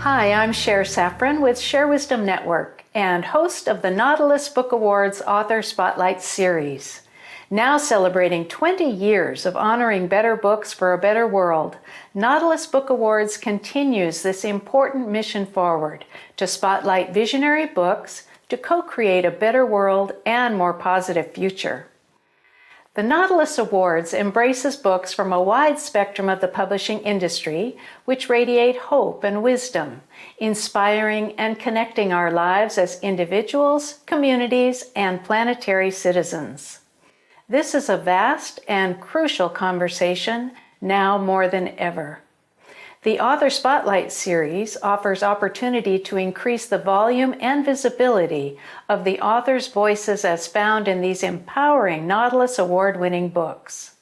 Hi, I'm Cher Safran with Share Wisdom Network and host of the Nautilus Book Awards Author Spotlight Series. Now celebrating 20 years of honoring better books for a better world, Nautilus Book Awards continues this important mission forward to spotlight visionary books to co-create a better world and more positive future. The Nautilus Awards embraces books from a wide spectrum of the publishing industry, which radiate hope and wisdom, inspiring and connecting our lives as individuals, communities, and planetary citizens. This is a vast and crucial conversation now more than ever. The Author Spotlight series offers opportunity to increase the volume and visibility of the authors' voices as found in these empowering Nautilus Award-winning books.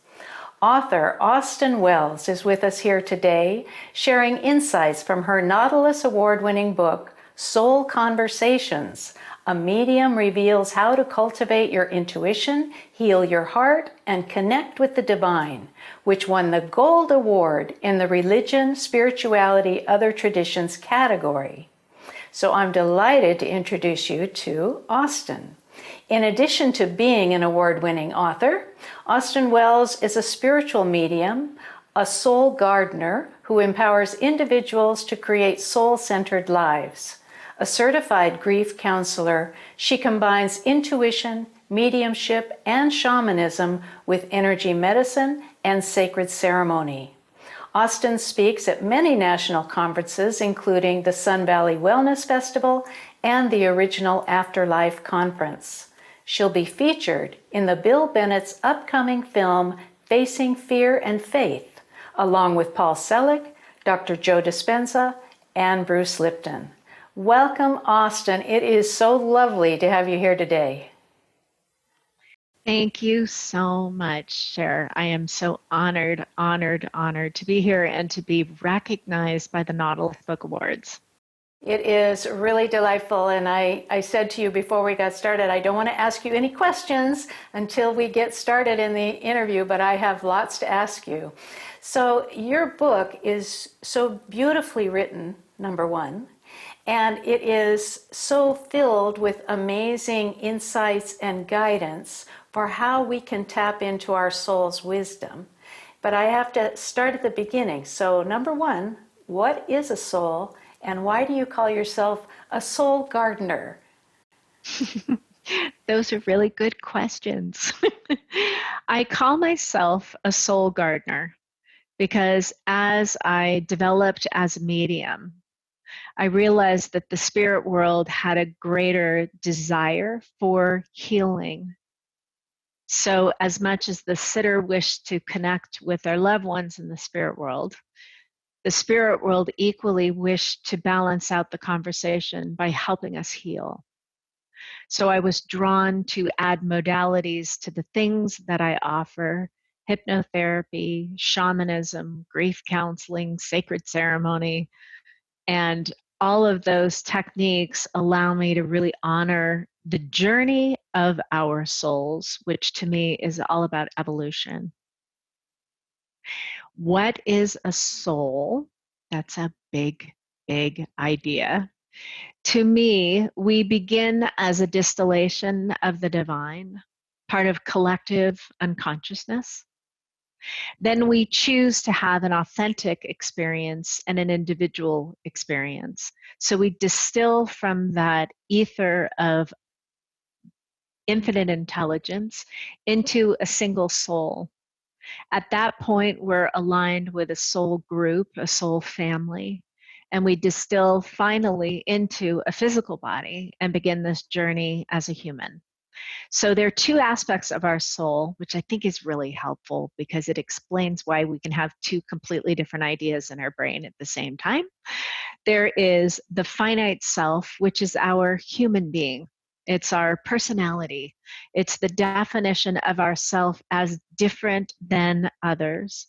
Author Austyn Wells is with us here today, sharing insights from her Nautilus Award-winning book, Soul Conversations. A medium reveals how to cultivate your intuition, heal your heart, and connect with the divine, which won the Gold Award in the Religion, Spirituality, Other Traditions category. So I'm delighted to introduce you to Austyn. In addition to being an award-winning author, Austyn Wells is a spiritual medium, a soul gardener who empowers individuals to create soul-centered lives. A certified grief counselor, she combines intuition, mediumship, and shamanism with energy medicine and sacred ceremony. Austyn speaks at many national conferences, including the Sun Valley Wellness Festival and the Original Afterlife Conference. She'll be featured in the Bill Bennett's upcoming film, Facing Fear and Faith, along with Paul Selig, Dr. Joe Dispenza, and Bruce Lipton. Welcome, Austyn. It is so lovely to have you here today. Thank you so much, Cher. I am so honored to be here and to be recognized by the Nautilus Book Awards. It is really delightful, and I said to you before we got started, I don't want to ask you any questions until we get started in the interview, but I have lots to ask you. So your book is so beautifully written, number one, and it is so filled with amazing insights and guidance for how we can tap into our soul's wisdom. But I have to start at the beginning. So number one, what is a soul, and why do you call yourself a soul gardener? Those are really good questions. I call myself a soul gardener because as I developed as a medium, I realized that the spirit world had a greater desire for healing. So as much as the sitter wished to connect with their loved ones in the spirit world equally wished to balance out the conversation by helping us heal. So I was drawn to add modalities to the things that I offer: hypnotherapy, shamanism, grief counseling, sacred ceremony, and all of those techniques allow me to really honor the journey of our souls, which to me is all about evolution. What is a soul? That's a big, big idea. To me, we begin as a distillation of the divine, part of collective unconsciousness. Then we choose to have an authentic experience and an individual experience. So we distill from that ether of infinite intelligence into a single soul. At that point, we're aligned with a soul group, a soul family, and we distill finally into a physical body and begin this journey as a human. So there are two aspects of our soul, which I think is really helpful because it explains why we can have two completely different ideas in our brain at the same time. There is the finite self, which is our human being. It's our personality. It's the definition of ourself as different than others.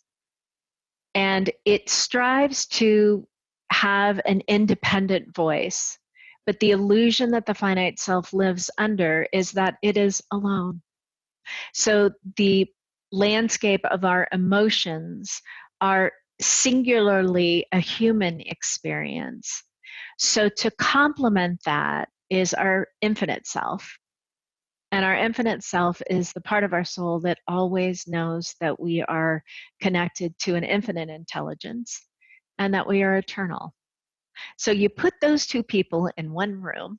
And it strives to have an independent voice. But the illusion that the finite self lives under is that it is alone. So the landscape of our emotions are singularly a human experience. So to complement that is our infinite self. And our infinite self is the part of our soul that always knows that we are connected to an infinite intelligence and that we are eternal. So you put those two people in one room,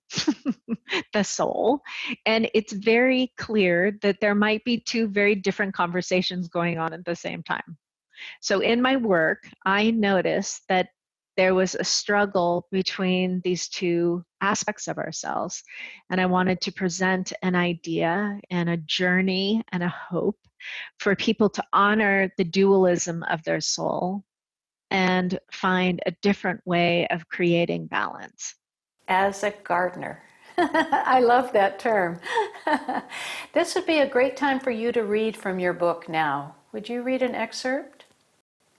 the soul, and it's very clear that there might be two very different conversations going on at the same time. So in my work, I noticed that there was a struggle between these two aspects of ourselves. And I wanted to present an idea and a journey and a hope for people to honor the dualism of their soul and find a different way of creating balance. As a gardener. I love that term. This would be a great time for you to read from your book now. Would you read an excerpt?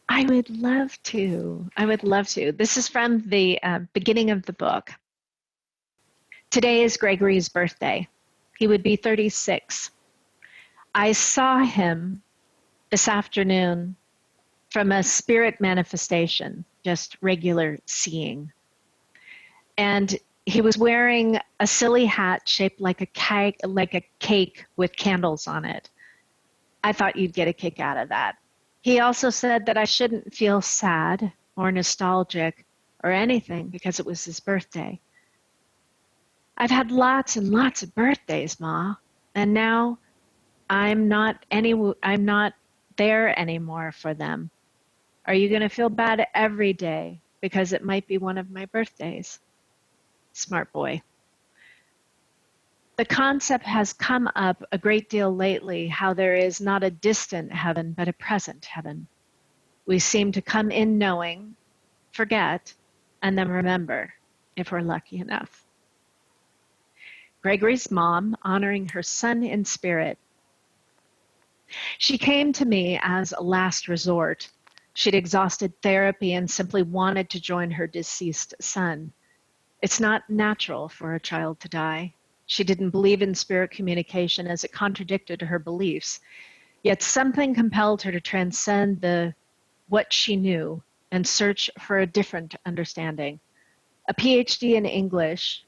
I would love to. I would love to. This is from the beginning of the book. Today is Gregory's birthday. He would be 36. I saw him this afternoon from a spirit manifestation, just regular seeing. And he was wearing a silly hat shaped like a cake with candles on it. I thought you'd get a kick out of that. He also said that I shouldn't feel sad or nostalgic or anything because it was his birthday. I've had lots and lots of birthdays, Ma, and now I'm not there anymore for them. Are you going to feel bad every day because it might be one of my birthdays? Smart boy. The concept has come up a great deal lately, how there is not a distant heaven, but a present heaven. We seem to come in knowing, forget, and then remember, if we're lucky enough. Gregory's mom, honoring her son in spirit. She came to me as a last resort. She'd exhausted therapy and simply wanted to join her deceased son. It's not natural for a child to die. She didn't believe in spirit communication as it contradicted her beliefs. Yet something compelled her to transcend what she knew and search for a different understanding. A PhD in English,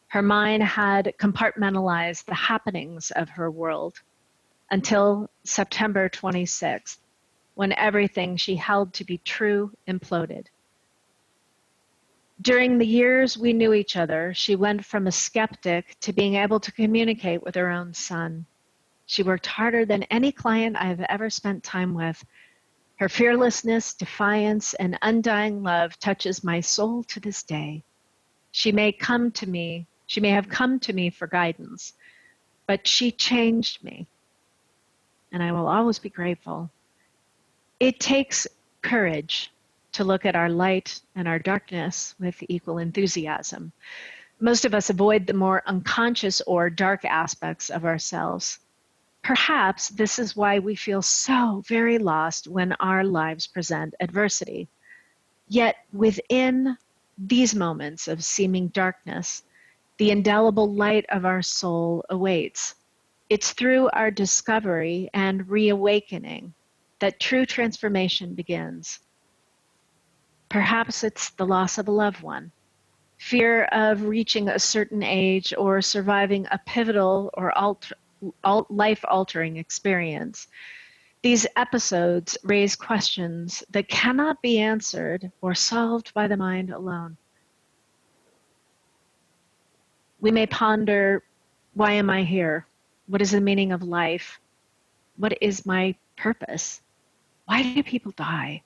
her mind had compartmentalized the happenings of her world until September 26th, when everything she held to be true imploded. During the years we knew each other, she went from a skeptic to being able to communicate with her own son. She worked harder than any client I have ever spent time with. Her fearlessness, defiance, and undying love touches my soul to this day. She may have come to me for guidance, but she changed me, and I will always be grateful. It takes courage to look at our light and our darkness with equal enthusiasm. Most of us avoid the more unconscious or dark aspects of ourselves. Perhaps this is why we feel so very lost when our lives present adversity. Yet within these moments of seeming darkness, the indelible light of our soul awaits. It's through our discovery and reawakening that true transformation begins. Perhaps it's the loss of a loved one, fear of reaching a certain age or surviving a pivotal or life-altering experience. These episodes raise questions that cannot be answered or solved by the mind alone. We may ponder, why am I here? What is the meaning of life? What is my purpose? Why do people die?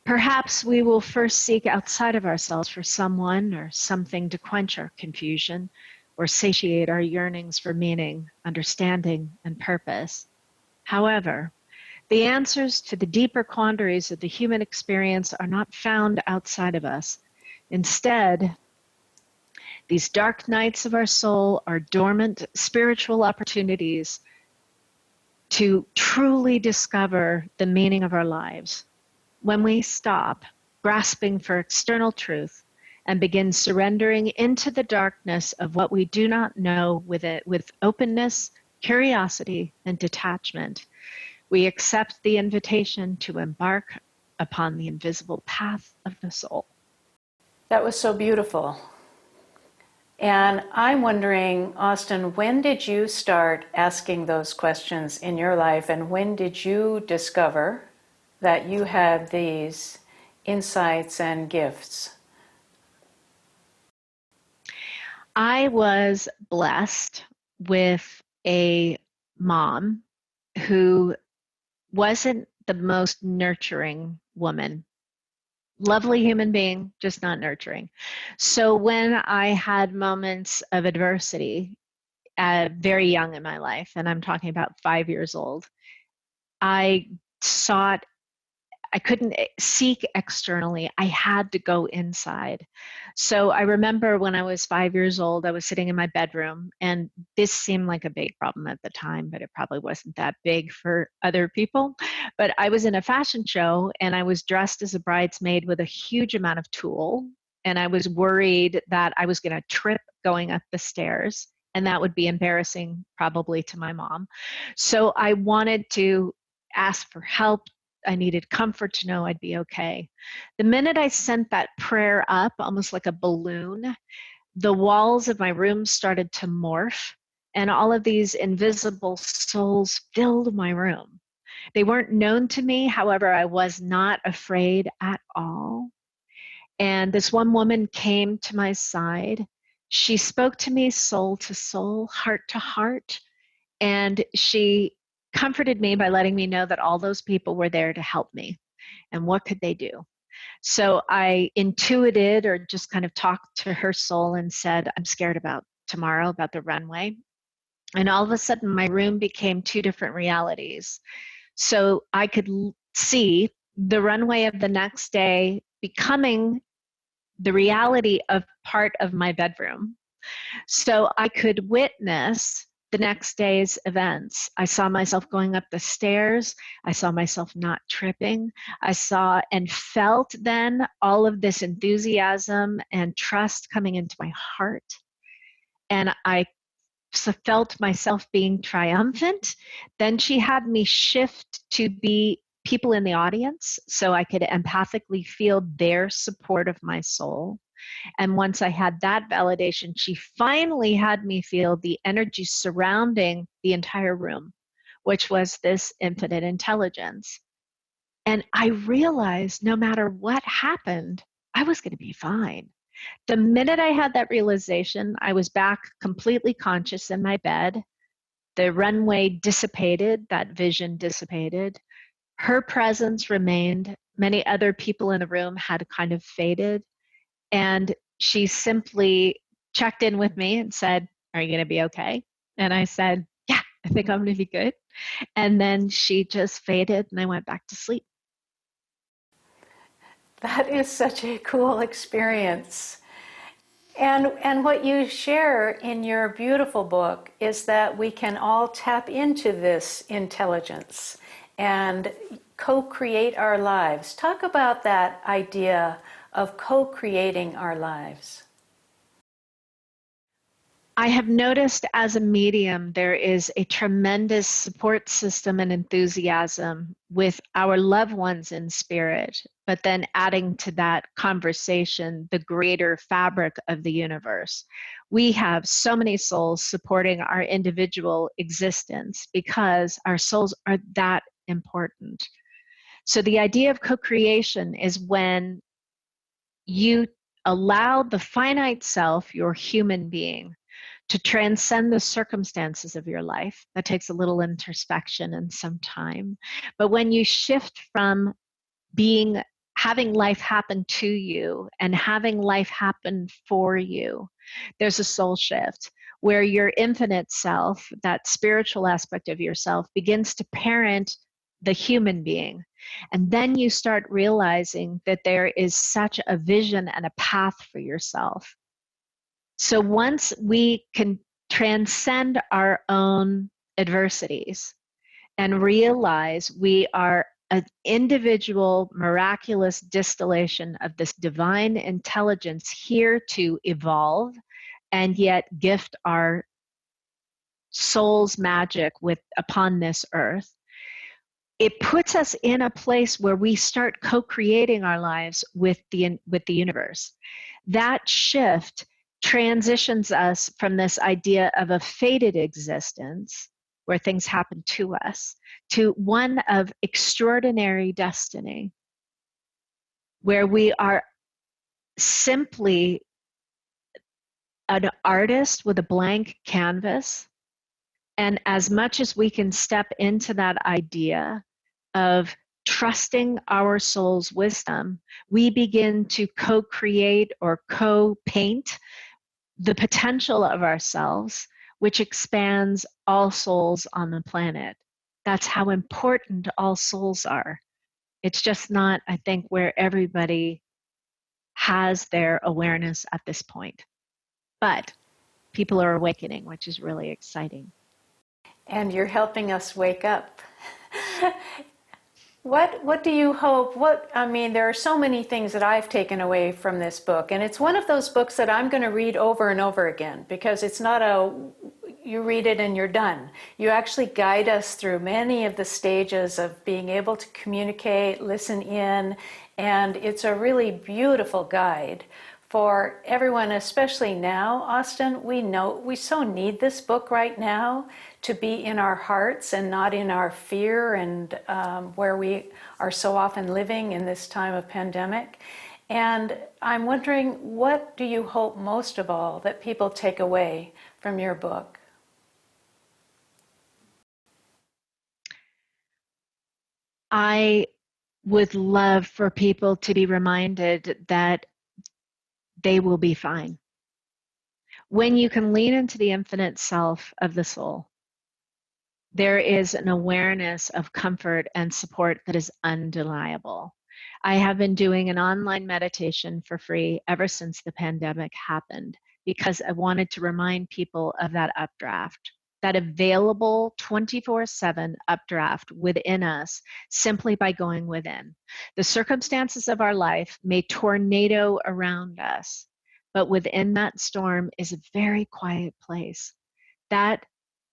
Perhaps we will first seek outside of ourselves for someone or something to quench our confusion or satiate our yearnings for meaning, understanding, and purpose. However, the answers to the deeper quandaries of the human experience are not found outside of us. Instead, these dark nights of our soul are dormant spiritual opportunities to truly discover the meaning of our lives. When we stop grasping for external truth and begin surrendering into the darkness of what we do not know with openness, curiosity, and detachment, we accept the invitation to embark upon the invisible path of the soul. That was so beautiful. And I'm wondering, Austyn, when did you start asking those questions in your life, and when did you discover that you had these insights and gifts? I was blessed with a mom who wasn't the most nurturing woman. Lovely human being, just not nurturing. So when I had moments of adversity, very young in my life, and I'm talking about 5 years old, I sought I couldn't seek externally. I had to go inside. So I remember when I was 5 years old, I was sitting in my bedroom, and this seemed like a big problem at the time, but it probably wasn't that big for other people. But I was in a fashion show, and I was dressed as a bridesmaid with a huge amount of tulle. And I was worried that I was going to trip going up the stairs, and that would be embarrassing probably to my mom. So I wanted to ask for help. I needed comfort to know I'd be okay. The minute I sent that prayer up, almost like a balloon, the walls of my room started to morph, and all of these invisible souls filled my room. They weren't known to me, however, I was not afraid at all. And this one woman came to my side. She spoke to me soul to soul, heart to heart, and she comforted me by letting me know that all those people were there to help me. And what could they do? So I intuited or just kind of talked to her soul and said, I'm scared about tomorrow, about the runway. And all of a sudden, my room became two different realities. So I could see the runway of the next day becoming the reality of part of my bedroom. So I could witness the next day's events. I saw myself going up the stairs. I saw myself not tripping. I saw and felt then all of this enthusiasm and trust coming into my heart. And I felt myself being triumphant. Then she had me shift to be people in the audience so I could empathically feel their support of my soul. And once I had that validation, she finally had me feel the energy surrounding the entire room, which was this infinite intelligence. And I realized no matter what happened, I was going to be fine. The minute I had that realization, I was back completely conscious in my bed. The runway dissipated, that vision dissipated. Her presence remained. Many other people in the room had kind of faded. And she simply checked in with me and said, are you going to be okay? And I said, yeah, I think I'm going to be good. And then she just faded and I went back to sleep. That is such a cool experience. And what you share in your beautiful book is that we can all tap into this intelligence and co-create our lives. Talk about that idea of co-creating our lives. I have noticed as a medium, there is a tremendous support system and enthusiasm with our loved ones in spirit, but then adding to that conversation, the greater fabric of the universe. We have so many souls supporting our individual existence because our souls are that important. So the idea of co-creation is when you allow the finite self, your human being, to transcend the circumstances of your life. That takes a little introspection and some time. But when you shift from having life happen to you and having life happen for you, there's a soul shift where your infinite self, that spiritual aspect of yourself, begins to parent the human being. And then you start realizing that there is such a vision and a path for yourself. So once we can transcend our own adversities and realize we are an individual, miraculous distillation of this divine intelligence here to evolve and yet gift our soul's magic upon this earth, it puts us in a place where we start co-creating our lives with the universe. That shift transitions us from this idea of a fated existence where things happen to us to one of extraordinary destiny, where we are simply an artist with a blank canvas. And as much as we can step into that idea of trusting our soul's wisdom, we begin to co-create or co-paint the potential of ourselves, which expands all souls on the planet. That's how important all souls are. It's just not, I think, where everybody has their awareness at this point. But people are awakening, which is really exciting. And you're helping us wake up. What do you hope? There are so many things that I've taken away from this book, and it's one of those books that I'm going to read over and over again, because it's not you read it and you're done. You actually guide us through many of the stages of being able to communicate, listen in, and it's a really beautiful guide for everyone, especially now, Austyn. We so need this book right now to be in our hearts and not in our fear and where we are so often living in this time of pandemic. And I'm wondering, what do you hope most of all that people take away from your book? I would love for people to be reminded that they will be fine. When you can lean into the infinite self of the soul, there is an awareness of comfort and support that is undeniable. I have been doing an online meditation for free ever since the pandemic happened, because I wanted to remind people of that updraft, that available 24/7 updraft within us, simply by going within. The circumstances of our life may tornado around us, but within that storm is a very quiet place. That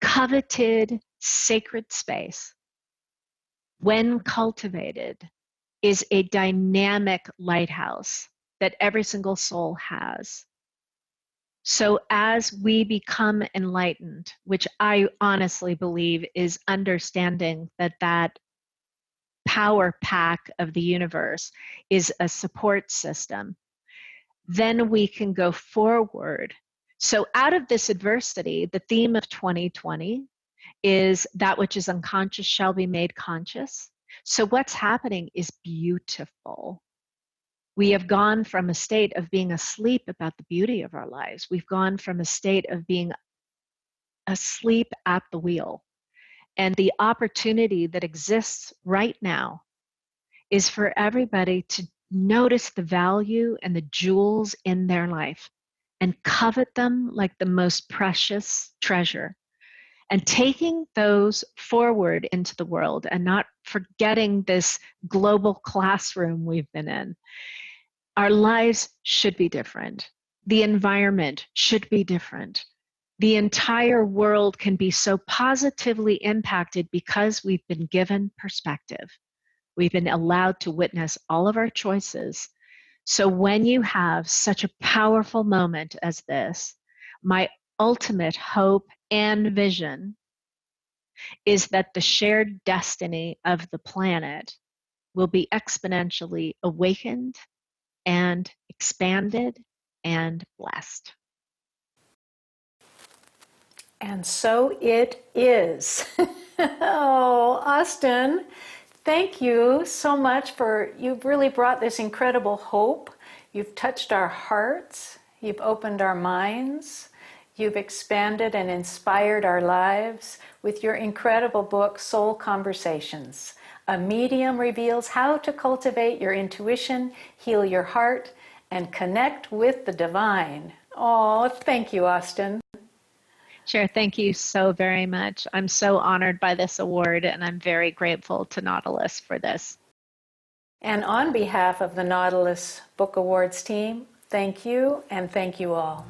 coveted sacred space, when cultivated, is a dynamic lighthouse that every single soul has. So as we become enlightened, which I honestly believe is understanding that that power pack of the universe is a support system, then we can go forward. So out of this adversity, the theme of 2020 is that which is unconscious shall be made conscious. So what's happening is beautiful. We have gone from a state of being asleep about the beauty of our lives. We've gone from a state of being asleep at the wheel. And the opportunity that exists right now is for everybody to notice the value and the jewels in their life and covet them like the most precious treasure. And taking those forward into the world and not forgetting this global classroom we've been in. Our lives should be different. The environment should be different. The entire world can be so positively impacted because we've been given perspective. We've been allowed to witness all of our choices. So when you have such a powerful moment as this, my ultimate hope and vision is that the shared destiny of the planet will be exponentially awakened and expanded and blessed. And so it is. Oh, Austyn, thank you so much you've really brought this incredible hope. You've touched our hearts. You've opened our minds. You've expanded and inspired our lives with your incredible book, Soul Conversations. A medium reveals how to cultivate your intuition, heal your heart, and connect with the divine. Oh, thank you, Austyn. Sure, thank you so very much. I'm so honored by this award, and I'm very grateful to Nautilus for this. And on behalf of the Nautilus Book Awards team, thank you, and thank you all.